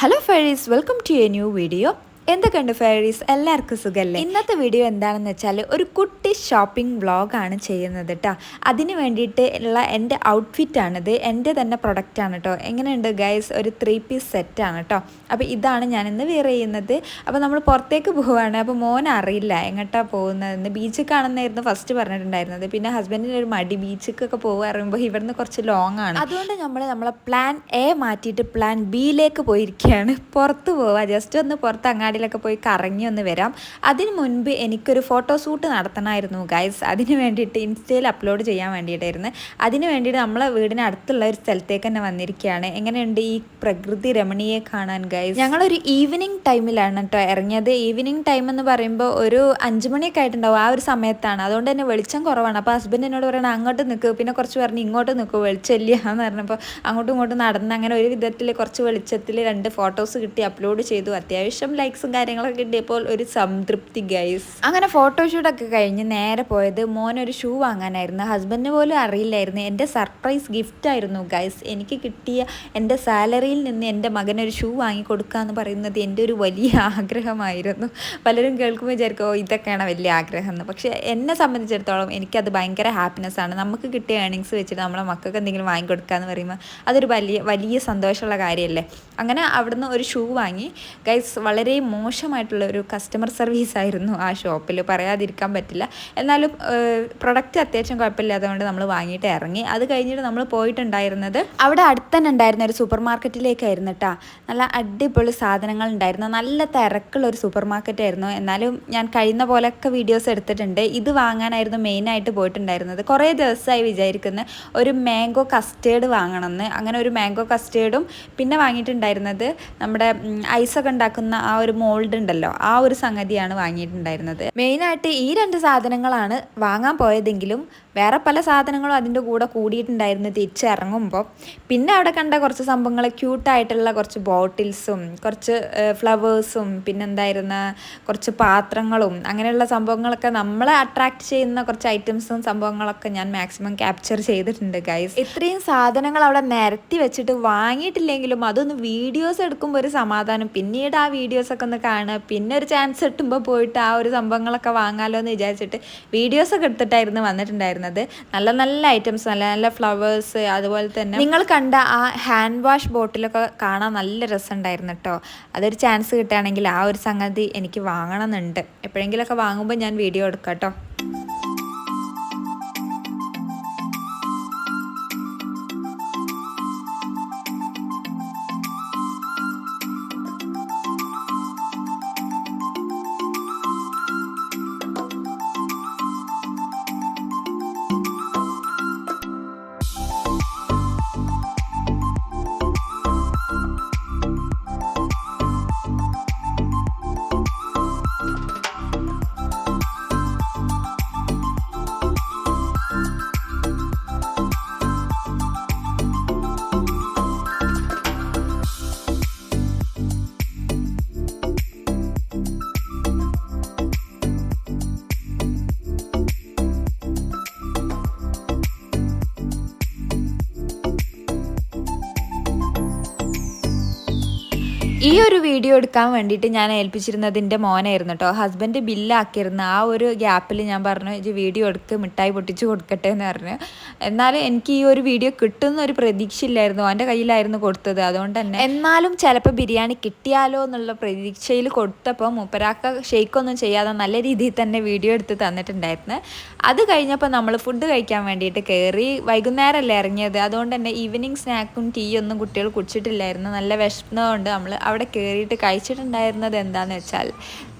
Hello fairies, welcome to a new video. എന്തൊക്കെയുണ്ട് fairies, എല്ലാവർക്കും സുഖമല്ലേ? ഇന്നത്തെ വീഡിയോ എന്താണെന്ന് വെച്ചാൽ ഒരു കുട്ടി ഷോപ്പിംഗ് വ്ളോഗാണ് ചെയ്യുന്നത് കേട്ടോ. അതിന് വേണ്ടിയിട്ട് ഉള്ള എൻ്റെ ഔട്ട്ഫിറ്റാണിത്, എൻ്റെ തന്നെ പ്രൊഡക്റ്റാണ് കേട്ടോ. എങ്ങനെയുണ്ട് ഗൈസ്? ഒരു 3 പീസ് സെറ്റാണ് കേട്ടോ. അപ്പോൾ ഇതാണ് ഞാനിന്ന് വെയർ ചെയ്യുന്നത്. അപ്പോൾ നമ്മൾ പുറത്തേക്ക് പോവുകയാണ്. അപ്പോൾ മോൻ അറിയില്ല എങ്ങോട്ടാണ് പോകുന്നതെന്ന്. ബീച്ചിലേക്കാണെന്നായിരുന്നു ഫസ്റ്റ് പറഞ്ഞിട്ടുണ്ടായിരുന്നത്. പിന്നെ ഹസ്ബൻഡിന് ഒരു മടി, ബീച്ചിലേക്കൊക്കെ പോകുക പറയുമ്പോൾ ഇവിടുന്ന് കുറച്ച് ലോങ് ആണ്. അതുകൊണ്ട് നമ്മളെ പ്ലാൻ എ മാറ്റിയിട്ട് പ്ലാൻ ബിയിലേക്ക് പോയിരിക്കുകയാണ്. പുറത്ത് പോവുക, ജസ്റ്റ് ഒന്ന് പുറത്ത് അങ്ങാടിയിലൊക്കെ പോയി കറങ്ങി ഒന്ന് വരാം. അതിന് മുൻപ് എനിക്കൊരു ഫോട്ടോഷൂട്ട് നടത്തണമായിരുന്നു ഗൈസ്. അതിന് വേണ്ടിയിട്ട് ഇൻസ്റ്റയിൽ അപ്ലോഡ് ചെയ്യാൻ വേണ്ടിയിട്ടായിരുന്നു. അതിന് വേണ്ടിയിട്ട് നമ്മളെ വീടിന് അടുത്തുള്ള ഒരു സ്ഥലത്തേക്ക് തന്നെ വന്നിരിക്കുകയാണ്. എങ്ങനെയുണ്ട് ഈ പ്രകൃതി രമണീയെ കാണാൻ ഗൈസ്? ഞങ്ങളൊരു ഈവനിങ് ടൈമിലാണ് കേട്ടോ ഇറങ്ങിയത്. ഈവനിങ് ടൈം എന്ന് പറയുമ്പോൾ ഒരു 5 മണിയൊക്കെ ആയിട്ടുണ്ടാവും. ആ ഒരു സമയത്താണ്. അതുകൊണ്ട് തന്നെ വെളിച്ചം കുറവാണ്. അപ്പോൾ ഹസ്ബൻഡ് എന്നോട് പറയണം അങ്ങോട്ട് നിൽക്കുക, പിന്നെ കുറച്ച് പറഞ്ഞ് ഇങ്ങോട്ട് നിൽക്കുക, വെളിച്ചമില്ല എന്ന് പറഞ്ഞപ്പോൾ അങ്ങോട്ടും ഇങ്ങോട്ടും നടന്ന് അങ്ങനെ ഒരു വിധത്തിൽ കുറച്ച് വെളിച്ചത്തിൽ 2 ഫോട്ടോസ് കിട്ടി, അപ്ലോഡ് ചെയ്തു. അത്യാവശ്യം ലൈക്സും കാര്യങ്ങളൊക്കെ കിട്ടിയപ്പോൾ ഒരു സംതൃപ്തി ഗൈസ്. അങ്ങനെ ഫോട്ടോഷൂട്ടൊക്കെ കഴിഞ്ഞ് നേരെ പോയത് മോനൊരു ഷൂ വാങ്ങാനായിരുന്നു. ഹസ്ബൻഡിന് പോലും അറിയില്ലായിരുന്നു. എൻ്റെ സർപ്രൈസ് ഗിഫ്റ്റ് ആയിരുന്നു ഗൈസ്. എനിക്ക് കിട്ടിയ എൻ്റെ സാലറിയിൽ നിന്ന് എൻ്റെ മകനൊരു ഷൂ വാങ്ങിക്കൊടുക്കുക എന്ന് പറയുന്നത് എൻ്റെ ഒരു വലിയ ആഗ്രഹമായിരുന്നു. പലരും കേൾക്കുമ്പോൾ വിചാരിക്കും ഇതൊക്കെയാണ് വലിയ ആഗ്രഹം എന്ന്. പക്ഷേ എന്നെ സംബന്ധിച്ചിടത്തോളം എനിക്കത് ഭയങ്കര ഹാപ്പിനെസ് ആണ്. നമുക്ക് കിട്ടിയ ഏണിങ്സ് വെച്ചിട്ട് നമ്മളെ മക്കൾക്ക് എന്തെങ്കിലും വാങ്ങിക്കൊടുക്കുക എന്ന് പറയുമ്പോൾ അതൊരു വലിയ സന്തോഷമുള്ള കാര്യമല്ലേ. അങ്ങനെ അവിടുന്ന് ഒരു ഷൂ വാങ്ങി ഗൈസ്. വളരെ മോശമായിട്ടുള്ള ഒരു കസ്റ്റമർ സർവീസ് ആയിരുന്നു ആ ഷോപ്പിൽ, പറയാതിരിക്കാൻ പറ്റില്ല. എന്നാലും പ്രൊഡക്റ്റ് അത്യാവശ്യം കുഴപ്പമില്ലാത്തതുകൊണ്ട് നമ്മൾ വാങ്ങിയിട്ട് ഇറങ്ങി. അത് കഴിഞ്ഞിട്ട് നമ്മൾ പോയിട്ടുണ്ടായിരുന്നത് അവിടെ അടുത്ത് തന്നെ ഉണ്ടായിരുന്ന ഒരു സൂപ്പർ മാർക്കറ്റിലേക്കായിരുന്നു കേട്ടോ. നല്ല അടിപൊളി സാധനങ്ങൾ ഉണ്ടായിരുന്നു. നല്ല തിരക്കുള്ള ഒരു സൂപ്പർ മാർക്കറ്റായിരുന്നു. എന്നാലും ഞാൻ കഴിയുന്ന പോലെയൊക്കെ വീഡിയോസ് എടുത്തിട്ടുണ്ട്. ഇത് വാങ്ങാനായിരുന്നു മെയിനായിട്ട് പോയിട്ടുണ്ടായിരുന്നത്. കുറേ ദിവസമായി വിചാരിക്കുന്ന ഒരു മാംഗോ കസ്റ്റേർഡ് വാങ്ങണമെന്ന്. അങ്ങനെ ഒരു മാംഗോ കസ്റ്റേർഡും പിന്നെ വാങ്ങിയിട്ടുണ്ടായിരുന്നത് നമ്മുടെ ഐസൊക്കെ ഉണ്ടാക്കുന്ന ആ ഒരു മോൾഡ് ഉണ്ടല്ലോ, ആ ഒരു സംഗതിയാണ് വാങ്ങിയിട്ടുണ്ടായിരുന്നത്. മെയിനായിട്ട് ഈ 2 സാധനങ്ങളാണ് വാങ്ങാൻ പോയതെങ്കിലും വേറെ പല സാധനങ്ങളും അതിൻ്റെ കൂടെ കൂടിയിട്ടുണ്ടായിരുന്നു തിരിച്ചിറങ്ങുമ്പോൾ. പിന്നെ അവിടെ കണ്ട കുറച്ച് സംഭവങ്ങൾ, ക്യൂട്ടായിട്ടുള്ള കുറച്ച് ബോട്ടിൽസും കുറച്ച് ഫ്ലവേഴ്സും പിന്നെന്തായിരുന്ന കുറച്ച് പാത്രങ്ങളും അങ്ങനെയുള്ള സംഭവങ്ങളൊക്കെ നമ്മളെ അട്രാക്റ്റ് ചെയ്യുന്ന കുറച്ച് ഐറ്റംസും സംഭവങ്ങളൊക്കെ ഞാൻ മാക്സിമം ക്യാപ്ചർ ചെയ്തിട്ടുണ്ട് ഗൈസ്. ഇത്രയും സാധനങ്ങൾ അവിടെ നിരത്തി വെച്ചിട്ട് വാങ്ങിയിട്ടില്ലെങ്കിലും അതൊന്ന് വീഡിയോസ് എടുക്കുമ്പോൾ ഒരു സമാധാനം. പിന്നീട് ആ വീഡിയോസൊക്കെ ഒന്ന് കാണുക, പിന്നെ ഒരു ചാൻസ് കിട്ടുമ്പോൾ പോയിട്ട് ആ ഒരു സംഭവങ്ങളൊക്കെ വാങ്ങാമല്ലോ എന്ന് വിചാരിച്ചിട്ട് വീഡിയോസൊക്കെ എടുത്തിട്ടായിരുന്നു വന്നിട്ടുണ്ടായിരുന്നത്. നല്ല നല്ല ഐറ്റംസ്, നല്ല നല്ല ഫ്ലവേഴ്സ്, അതുപോലെ തന്നെ നിങ്ങൾ കണ്ട ആ ഹാൻഡ് വാഷ് ബോട്ടിലൊക്കെ കാണാൻ നല്ല രസമുണ്ടായിരുന്നു കേട്ടോ. അതൊരു ചാൻസ് കിട്ടുകയാണെങ്കിൽ ആ ഒരു സംഗതി എനിക്ക് വാങ്ങണമെന്നുണ്ട്. എപ്പോഴെങ്കിലുമൊക്കെ വാങ്ങുമ്പോൾ ഞാൻ വീഡിയോ എടുക്കാം കേട്ടോ. ഈ ഒരു വീഡിയോ എടുക്കാൻ വേണ്ടിയിട്ട് ഞാൻ ഏൽപ്പിച്ചിരുന്നത് എൻ്റെ മോനായിരുന്നു കേട്ടോ. ഹസ്ബൻഡ് ബില്ലാക്കിയിരുന്ന ആ ഒരു ഗ്യാപ്പിൽ ഞാൻ പറഞ്ഞു ഇത് വീഡിയോ എടുക്ക്, മിഠായി പൊട്ടിച്ച് കൊടുക്കട്ടെ എന്ന് പറഞ്ഞു. എന്നാലും എനിക്ക് ഈ ഒരു വീഡിയോ കിട്ടുന്ന ഒരു പ്രതീക്ഷയില്ലായിരുന്നു. അവൻ്റെ കയ്യിലായിരുന്നു കൊടുത്തത്. അതുകൊണ്ട് തന്നെ എന്നാലും ചിലപ്പോൾ ബിരിയാണി കിട്ടിയാലോ എന്നുള്ള പ്രതീക്ഷയിൽ കൊടുത്തപ്പോൾ മൂപ്പരാക്ക ഷെയ്ക്കൊന്നും ചെയ്യാതെ നല്ല രീതിയിൽ തന്നെ വീഡിയോ എടുത്ത് തന്നിട്ടുണ്ടായിരുന്നു. അത് കഴിഞ്ഞപ്പോൾ നമ്മൾ ഫുഡ് കഴിക്കാൻ വേണ്ടിയിട്ട് കയറി. വൈകുന്നേരമല്ലേ ഇറങ്ങിയത്, അതുകൊണ്ട് തന്നെ ഈവനിങ് സ്നാക്കും ടീയൊന്നും കുട്ടികൾ കുടിച്ചിട്ടില്ലായിരുന്നു. നല്ല വിശന്നതുകൊണ്ട് നമ്മൾ അവിടെ കയറിയിട്ട് കഴിച്ചിട്ടുണ്ടായിരുന്നത് എന്താണെന്ന് വെച്ചാൽ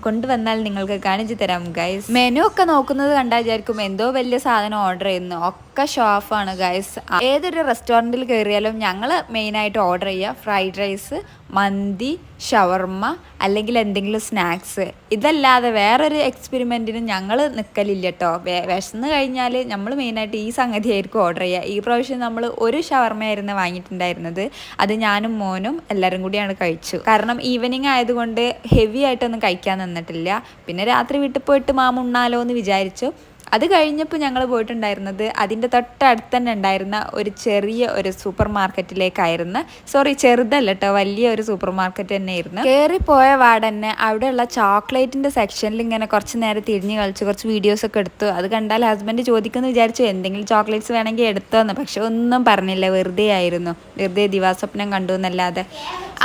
കൊണ്ടുവന്നാൽ നിങ്ങൾക്ക് കാണിച്ചു തരാം ഗൈസ്. മെനു ഒക്കെ നോക്കുന്നത് കണ്ടാൽ വിചാരിക്കും എന്തോ വലിയ സാധനം ഓർഡർ ചെയ്യുന്നു. ഒക്കെ ഷോ ഓഫാണ് ഗൈസ്. ഏതൊരു റെസ്റ്റോറൻറ്റിൽ കയറിയാലും ഞങ്ങൾ മെയിനായിട്ട് ഓർഡർ ചെയ്യുക ഫ്രൈഡ് റൈസ്, മന്തി, ഷവർമ്മ അല്ലെങ്കിൽ എന്തെങ്കിലും സ്നാക്സ്. ഇതല്ലാതെ വേറൊരു എക്സ്പെരിമെൻറ്റിനും ഞങ്ങൾ നിൽക്കലില്ല കേട്ടോ. വിശന്ന് കഴിഞ്ഞാൽ നമ്മൾ മെയിനായിട്ട് ഈ സംഗതി ആയിരിക്കും ഓർഡർ ചെയ്യുക. ഈ പ്രാവശ്യം നമ്മൾ ഒരു ഷവർമ്മയായിരുന്നു വാങ്ങിയിട്ടുണ്ടായിരുന്നത്. അത് ഞാനും മോനും എല്ലാവരും കൂടിയാണ് കഴിച്ചു. കാരണം ഈവനിങ് ആയതുകൊണ്ട് ഹെവി ആയിട്ടൊന്നും കഴിക്കാൻ നിന്നിട്ടില്ല. പിന്നെ രാത്രി വീട്ടിൽ പോയിട്ട് മാമുണ്ണാലോ എന്ന് വിചാരിച്ചു. അത് കഴിഞ്ഞപ്പോൾ ഞങ്ങൾ പോയിട്ടുണ്ടായിരുന്നത് അതിൻ്റെ തൊട്ടടുത്ത് തന്നെ ഉണ്ടായിരുന്ന ഒരു ചെറിയ ഒരു സൂപ്പർ മാർക്കറ്റിലേക്കായിരുന്നു. സോറി, ചെറുതല്ല കേട്ടോ, വലിയ ഒരു സൂപ്പർ മാർക്കറ്റ് തന്നെയായിരുന്നു. കയറിപ്പോയ വാടന്നെ അവിടെയുള്ള ചോക്ലേറ്റിൻ്റെ സെക്ഷനിൽ ഇങ്ങനെ കുറച്ച് നേരം തിരിഞ്ഞ് കളിച്ച് കുറച്ച് വീഡിയോസൊക്കെ എടുത്തു. അത് കണ്ടാൽ ഹസ്ബൻഡ് ചോദിക്കുമെന്ന് വിചാരിച്ചു എന്തെങ്കിലും ചോക്ലേറ്റ്സ് വേണമെങ്കിൽ എടുത്തോന്ന്. പക്ഷെ ഒന്നും പറഞ്ഞില്ല, വെറുതെ ആയിരുന്നു, വെറുതെ ദിവാസ്വപ്നം കണ്ടു എന്നല്ലാതെ.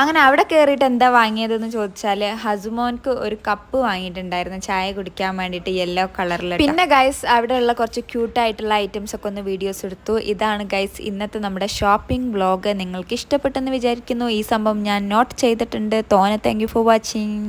അങ്ങനെ അവിടെ കയറിയിട്ട് എന്താ വാങ്ങിയതെന്ന് ചോദിച്ചാൽ ഹസുമോൻക്ക് ഒരു കപ്പ് വാങ്ങിയിട്ടുണ്ടായിരുന്നു ചായ കുടിക്കാൻ വേണ്ടിയിട്ട്, യെല്ലോ കളറിൽ. പിന്നെ ഗൈസ് അവിടെയുള്ള കുറച്ച് ക്യൂട്ടായിട്ടുള്ള ഐറ്റംസ് ഒക്കെ ഒന്ന് വീഡിയോസ് എടുത്തു. ഇതാണ് ഗൈസ് ഇന്നത്തെ നമ്മുടെ ഷോപ്പിംഗ് വ്ളോഗ്. നിങ്ങൾക്ക് ഇഷ്ടപ്പെട്ടെന്ന് വിചാരിക്കുന്നു. ഈ സംഭവം ഞാൻ നോട്ട് ചെയ്തിട്ടുണ്ട്. Thank you for watching.